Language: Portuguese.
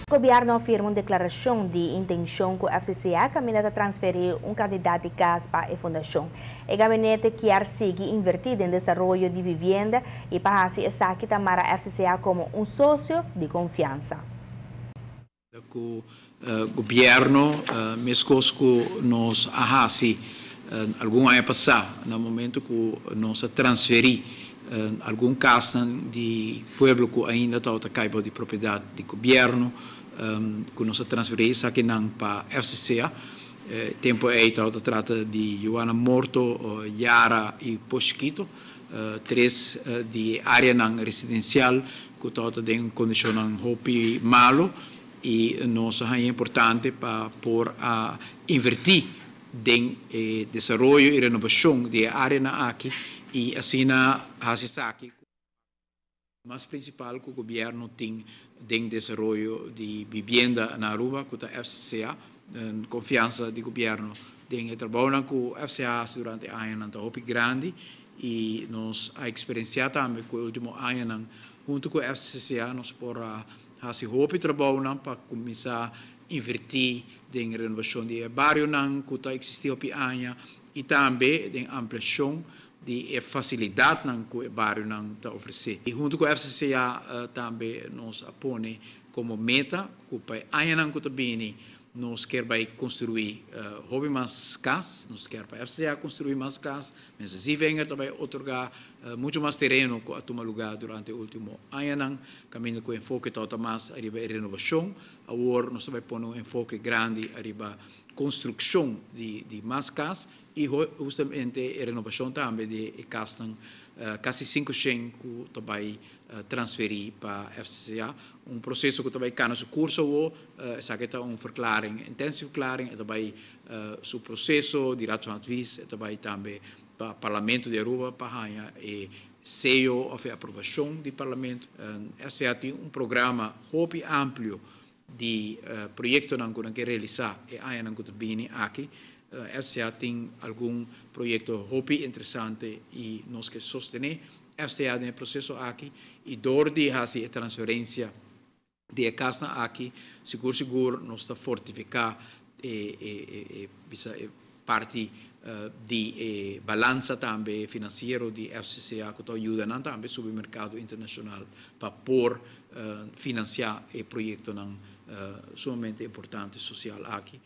O governo afirma uma declaração de intenção que o FCCA caminha a transferir um candidato de casa para a fundação. O gabinete quer seguir invertido em desenvolvimento de vivenda e para assim essa que tamara a FCCA como um sócio de confiança. O governo mesmo que nós ahasi algum ano passado no momento que nós transferi algum caso de pueblo que ainda está caibo de propriedade do governo que nós transferi isso aqui não para FCCA tempo aí trata de Joana Morto, Yara e Posquito três de área não residencial que tem condição hopi malo e nós é importante para por invertir em desenvolvimento e renovação de área na aqui e assim na aqui mas principal que o governo tem em desenvolvimento de vivenda na Aruba que a FCCA confiança do governo em trabalho com a FCCA durante anos na hopi grande e nós a experienciado também com o último ano junto com a FCCA nós por se hopi trabalho para começar a invertir em renovação de bairro que está existindo hopi anos e também em ampliação de facilidade que o bairro está oferecendo. E junto com a FCCA também nós apoiamos como meta que para anos que está vindo nós queremos construir mais casas, nós queremos para a FCCA construir mais casas, mas se venha também otorgar muito mais terreno que a tomar lugar durante o último ano, caminho com enfoque total mais arriba renovação, agora nós vamos pôr enfoque grande arriba construção de mais casas e justamente a renovação também de casas quase 500 que também transferir para a FCCA, processo que também está no curso, essa é uma verklaring, intensive verklaring, também o processo de racionalização, também para o Parlamento de Aruba, para a sello de aprovação do Parlamento. Esse tem programa hopi amplo de projetos que quer realizar e aí não que aqui. FCA tem algum projeto hopi interessante e nós que sostener FCA no processo aqui e dor de fazer a transferência de casa aqui seguro nós está fortificar parte de balança também financeiro de FCCA que está ajudando também sobre o mercado internacional para por financiar o projeto sumamente importante social aqui.